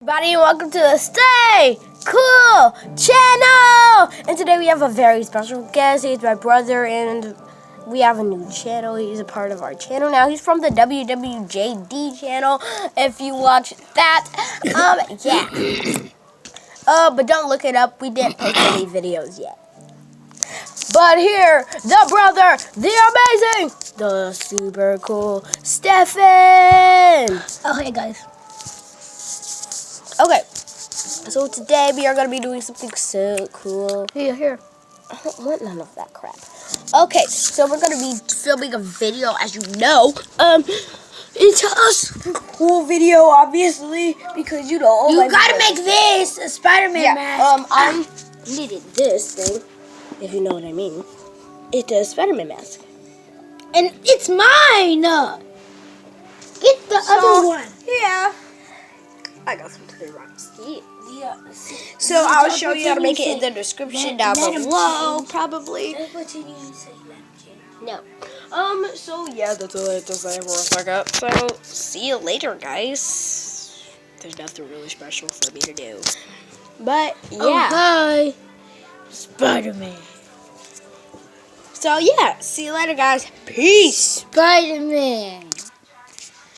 Everybody, welcome to the Stay Cool channel. And today we have a very special guest. He's my brother, and we have a new channel. He's a part of our channel now. He's from the WWJD channel. If you watch that, yeah. But don't look it up. We didn't post any videos yet. But here, the brother, the amazing, the super cool Stefan. Oh, hey guys. Okay, so today we are going to be doing something so cool. Here. I don't want none of that crap. Okay, so we're going to be filming a video, as you know. It's a super cool video, obviously, because, you know. You gotta make this a Spider-Man mask. I needed this thing, if you know what I mean. It's a Spider-Man mask. And it's mine. Get the other one. Yeah. I got some to the right. So I'll show you how to make it in the description down below, probably. No. So yeah, that's all I have to say for a second. So see you later, guys. There's nothing really special for me to do. But yeah. Oh, hi. Spider-Man. So yeah, see you later, guys. Peace. Spider-Man.